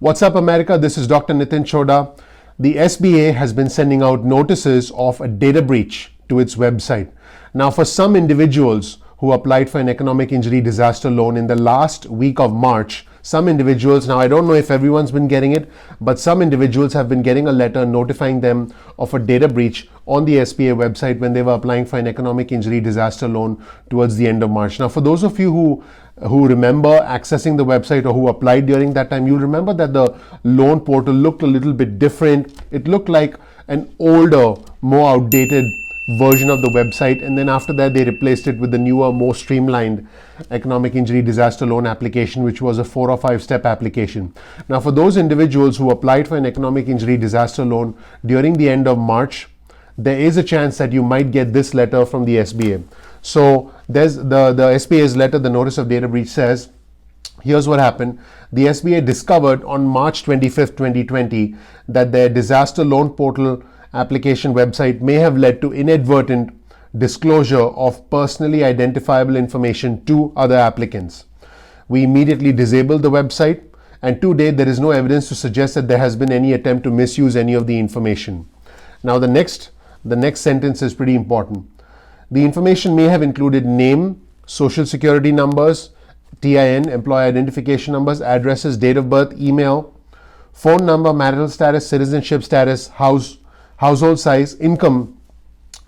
What's up, America? This is Dr. Nitin Chhoda. The SBA has been sending out notices of a data breach to its website. Now, for some individuals who applied for an economic injury disaster loan in the last week of March, some individuals, now I don't know if everyone's been getting it, but some individuals have been getting a letter notifying them of a data breach on the SBA website when they were applying for an economic injury disaster loan towards the end of March. Now, for those of you who remember accessing the website or who applied during that time, you'll remember that the loan portal looked a little bit different. It looked like an older, more outdated version of the website, and then after that they replaced it with the newer, more streamlined economic injury disaster loan application, which was a 4 or 5 step application. Now, for those individuals who applied for an economic injury disaster loan during the end of March, there is a chance that you might get this letter from the SBA. So there's the SBA's letter, the notice of data breach, says, here's what happened. The SBA discovered on March 25th, 2020 that their disaster loan portal application website may have led to inadvertent disclosure of personally identifiable information to other applicants. We immediately disabled the website, and to date there is no evidence to suggest that there has been any attempt to misuse any of the information. Now the next sentence is pretty important. The information may have included name, social security numbers, TIN, employee identification numbers, addresses, date of birth, email, phone number, marital status, citizenship status, household size, income,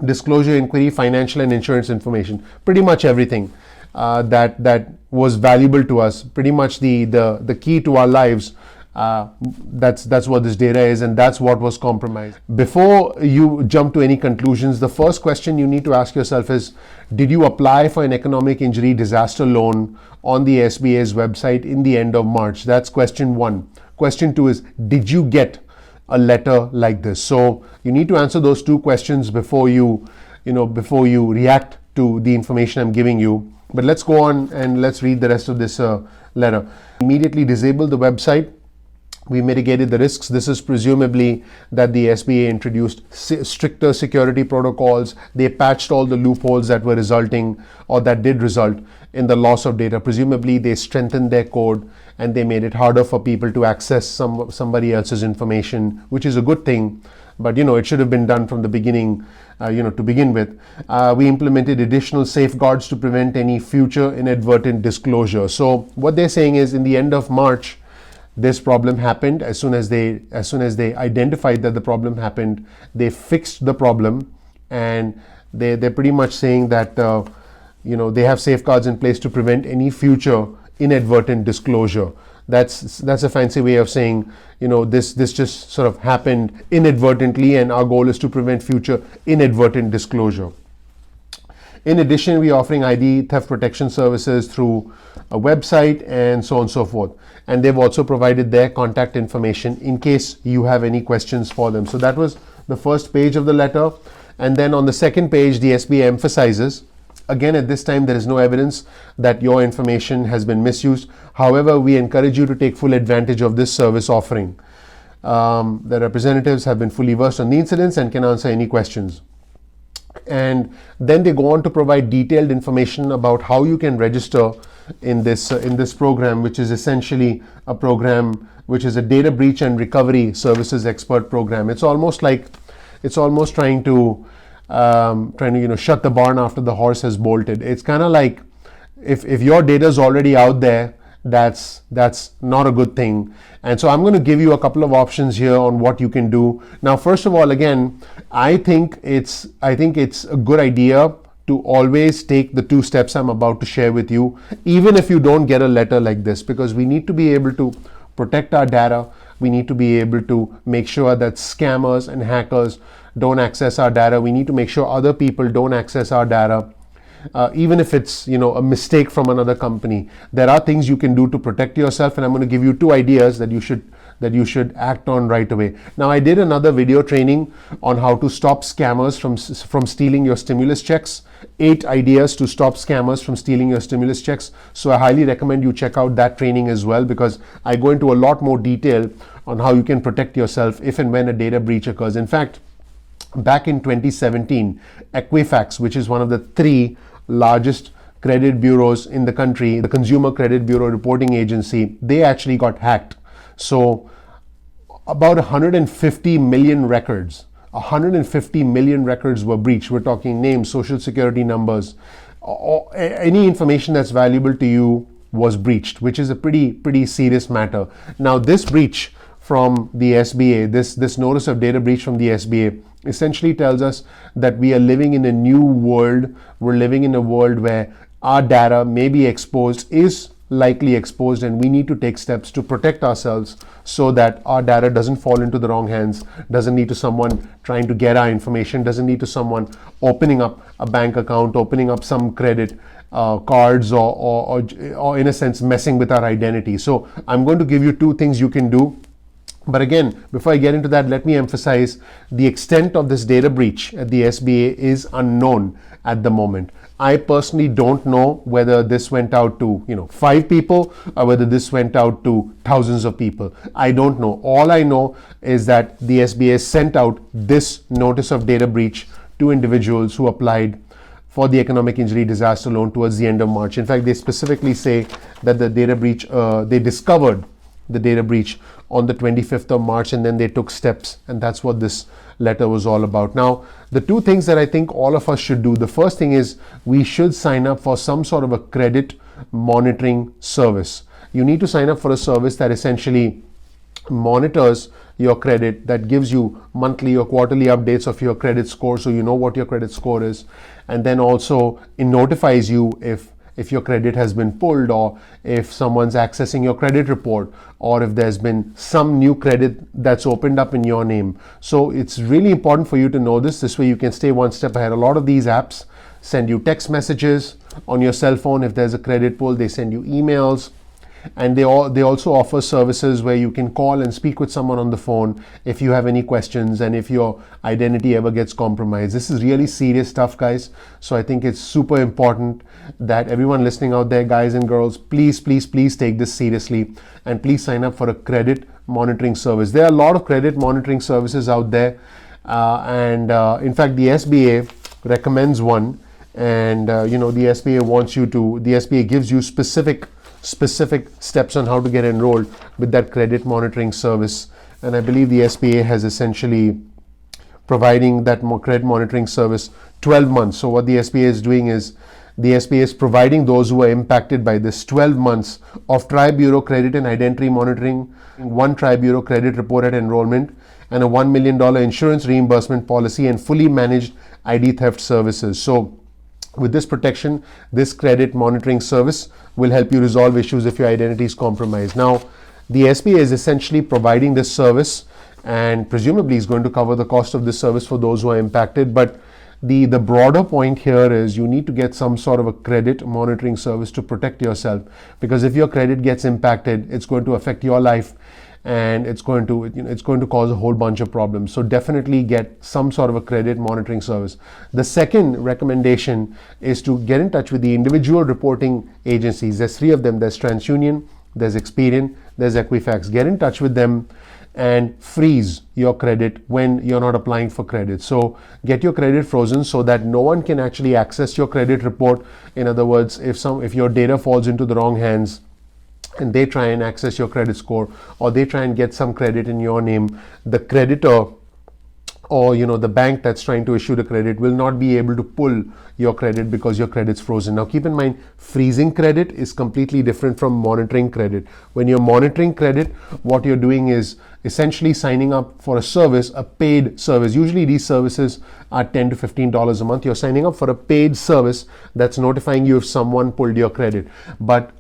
disclosure inquiry, financial and insurance information. Pretty much everything that was valuable to us. Pretty much the key to our lives. That's what this data is, and that's what was compromised. Before you jump to any conclusions, the first question you need to ask yourself is, did you apply for an economic injury disaster loan on the SBA's website in the end of March? That's question one. Question two is, did you get a letter like this? So you need to answer those two questions before you react to the information I'm giving you. But let's go on and let's read the rest of this letter. Immediately disable the website. We mitigated the risks. This is presumably that the SBA introduced stricter security protocols. They patched all the loopholes that were resulting, or that did result in the loss of data. Presumably they strengthened their code and they made it harder for people to access somebody else's information, which is a good thing. But it should have been done from the beginning, to begin with. We implemented additional safeguards to prevent any future inadvertent disclosure. So what they're saying is, in the end of March, this problem happened. As soon as they identified that the problem happened, they fixed the problem, and they're pretty much saying that they have safeguards in place to prevent any future inadvertent disclosure. That's a fancy way of saying this just sort of happened inadvertently, and our goal is to prevent future inadvertent disclosure. In addition, we're offering ID theft protection services through a website and so on and so forth. And they've also provided their contact information in case you have any questions for them. So that was the first page of the letter. And then on the second page, the SBA emphasizes, again, at this time, there is no evidence that your information has been misused. However, we encourage you to take full advantage of this service offering. The representatives have been fully versed on the incidents and can answer any questions. And then they go on to provide detailed information about how you can register in this program, which is essentially a program which is a data breach and recovery services expert program. It's almost trying to shut the barn after the horse has bolted. It's kind of like if your data is already out there, that's not a good thing. And so I'm going to give you a couple of options here on what you can do. Now, first of all, again, I think it's a good idea to always take the 2 steps I'm about to share with you, even if you don't get a letter like this, because we need to be able to protect our data. We need to be able to make sure that scammers and hackers don't access our data. We need to make sure other people don't access our data. Even if it's a mistake from another company, there are things you can do to protect yourself, and I'm going to give you 2 ideas that you should act on right away. Now, I did another video training on how to stop scammers from stealing your stimulus checks. 8 ideas to stop scammers from stealing your stimulus checks. So I highly recommend you check out that training as well, because I go into a lot more detail on how you can protect yourself if and when a data breach occurs. In fact, back in 2017, Equifax, which is one of the 3 largest credit bureaus in the country, the Consumer Credit Bureau Reporting Agency, they actually got hacked. So about 150 million records. 150 million records were breached. We're talking names, social security numbers, any information that's valuable to you was breached, which is a pretty serious matter. Now, this breach from the SBA, this notice of data breach from the SBA, essentially tells us that we are living in a new world. We're living in a world where our data may be exposed, is likely exposed, and we need to take steps to protect ourselves so that our data doesn't fall into the wrong hands, doesn't lead to someone trying to get our information, doesn't lead to someone opening up a bank account, opening up some credit cards, or in a sense messing with our identity. So I'm going to give you two things you can do. But again, before I get into that, let me emphasize the extent of this data breach at the SBA is unknown at the moment. I personally don't know whether this went out to 5 people or whether this went out to thousands of people. I don't know. All I know is that the SBA sent out this notice of data breach to individuals who applied for the economic injury disaster loan towards the end of March. In fact, they specifically say that the data breach, they discovered the data breach on the 25th of March, and then they took steps, and that's what this letter was all about. Now, the two things that I think all of us should do, the first thing is we should sign up for some sort of a credit monitoring service. You need to sign up for a service that essentially monitors your credit, that gives you monthly or quarterly updates of your credit score so you know what your credit score is, and then also it notifies you if your credit has been pulled, or if someone's accessing your credit report, or if there's been some new credit that's opened up in your name. So it's really important for you to know this. This way you can stay one step ahead. A lot of these apps send you text messages on your cell phone. If there's a credit pull, they send you emails. And they also offer services where you can call and speak with someone on the phone if you have any questions and if your identity ever gets compromised. This is really serious stuff, guys. So I think it's super important that everyone listening out there, guys and girls, please take this seriously, and please sign up for a credit monitoring service. There are a lot of credit monitoring services out there, and in fact the SBA recommends one, and the SBA gives you specific steps on how to get enrolled with that credit monitoring service. And I believe the SBA has essentially providing that credit monitoring service 12 months. So what the SBA is doing is the SBA is providing those who are impacted by this 12 months of Tri-Bureau credit and identity monitoring, one Tri-Bureau credit report at enrollment, and a $1 million insurance reimbursement policy, and fully managed ID theft services. So with this protection, this credit monitoring service will help you resolve issues if your identity is compromised. Now, the SBA is essentially providing this service, and presumably is going to cover the cost of this service for those who are impacted. But the broader point here is you need to get some sort of a credit monitoring service to protect yourself, because if your credit gets impacted, it's going to affect your life, and it's going to cause a whole bunch of problems. So definitely get some sort of a credit monitoring service. The second recommendation is to get in touch with the individual reporting agencies. There's 3 of them. There's TransUnion, there's Experian, there's Equifax. Get in touch with them and freeze your credit when you're not applying for credit. So get your credit frozen so that no one can actually access your credit report. In other words, if your data falls into the wrong hands and they try and access your credit score, or they try and get some credit in your name, the creditor or the bank that's trying to issue the credit will not be able to pull your credit because your credit's frozen. Now keep in mind, freezing credit is completely different from monitoring credit. When you're monitoring credit, what you're doing is essentially signing up for a service, a paid service. Usually these services are $10 to $15 a month. You're signing up for a paid service that's notifying you if someone pulled your credit. But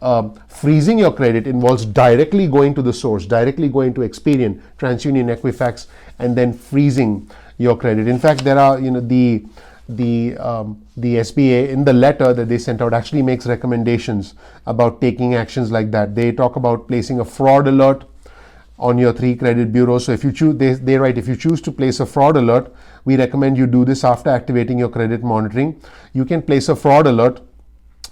freezing your credit involves directly going to the source, directly going to Experian, TransUnion, Equifax, and then freezing your credit. In fact, there are the SBA in the letter that they sent out actually makes recommendations about taking actions like that. They talk about placing a fraud alert on your 3 credit bureaus. So if you choose, they write, if you choose to place a fraud alert, we recommend you do this after activating your credit monitoring. You can place a fraud alert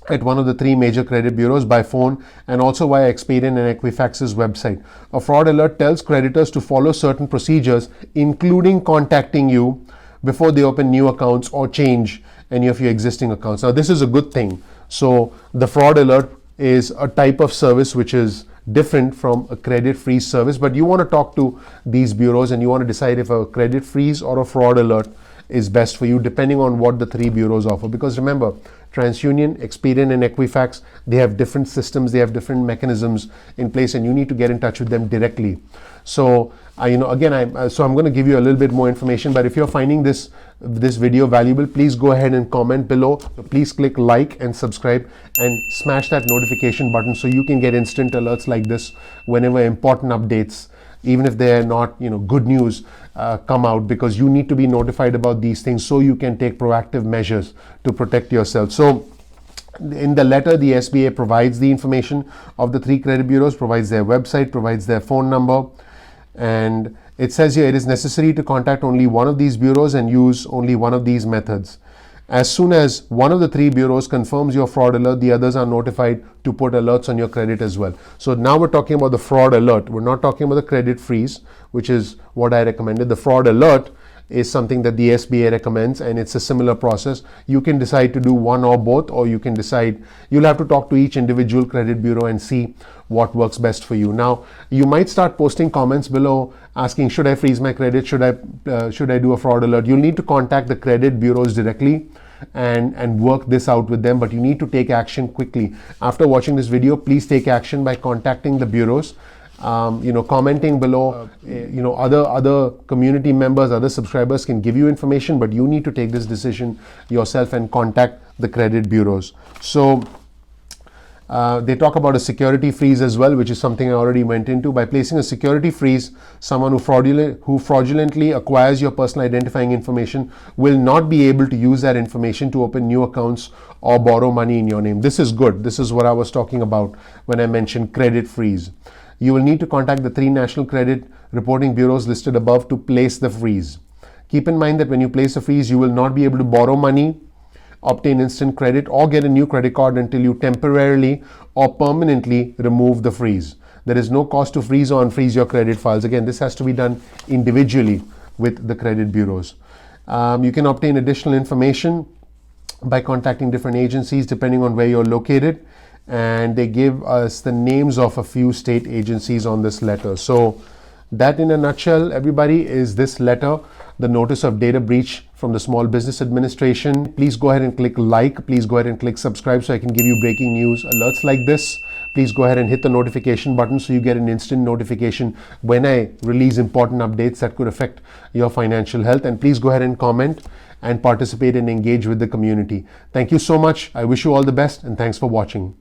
at one of the 3 major credit bureaus by phone, and also via Experian and Equifax's website. A fraud alert tells creditors to follow certain procedures, including contacting you before they open new accounts or change any of your existing accounts. Now, this is a good thing. So the fraud alert is a type of service which is different from a credit freeze service, but you want to talk to these bureaus and you want to decide if a credit freeze or a fraud alert is best for you, depending on what the three bureaus offer. Because remember, TransUnion, Experian, and Equifax, they have different systems, they have different mechanisms in place, and you need to get in touch with them directly. So I'm going to give you a little bit more information, but if you're finding this video valuable, please go ahead and comment below. Please click like and subscribe and smash that notification button so you can get instant alerts like this whenever important updates, even if they're not good news, come out, because you need to be notified about these things so you can take proactive measures to protect yourself. So in the letter, the SBA provides the information of the three credit bureaus, provides their website, provides their phone number, and it says here it is necessary to contact only one of these bureaus and use only one of these methods. As soon as one of the three bureaus confirms your fraud alert, the others are notified to put alerts on your credit as well. So now we're talking about the fraud alert. We're not talking about the credit freeze, which is what I recommended. The fraud alert is something that the SBA recommends, and it's a similar process. You can decide to do one or both, or you can decide, you'll have to talk to each individual credit bureau and see what works best for you. Now, you might start posting comments below asking, should I freeze my credit? Should I do a fraud alert? You'll need to contact the credit bureaus directly and work this out with them, but you need to take action quickly. After watching this video, please take action by contacting the bureaus, commenting below. Other community members, other subscribers can give you information, but you need to take this decision yourself and contact the credit bureaus. So they talk about a security freeze as well, which is something I already went into. By placing a security freeze, someone who fraudulently acquires your personal identifying information will not be able to use that information to open new accounts or borrow money in your name. This is good. This is what I was talking about when I mentioned credit freeze. You will need to contact the three national credit reporting bureaus listed above to place the freeze. Keep in mind that when you place a freeze, you will not be able to borrow money, obtain instant credit, or get a new credit card until you temporarily or permanently remove the freeze. There is no cost to freeze or unfreeze your credit files. Again, this has to be done individually with the credit bureaus. You can obtain additional information by contacting different agencies depending on where you're located, and they give us the names of a few state agencies on this letter. So that in a nutshell, everybody, is this letter, the notice of data breach from the Small Business Administration. Please go ahead and click like. Please go ahead and click subscribe so I can give you breaking news alerts like this. Please go ahead and hit the notification button so you get an instant notification when I release important updates that could affect your financial health. And please go ahead and comment and participate and engage with the community. Thank you so much. I wish you all the best, and thanks for watching.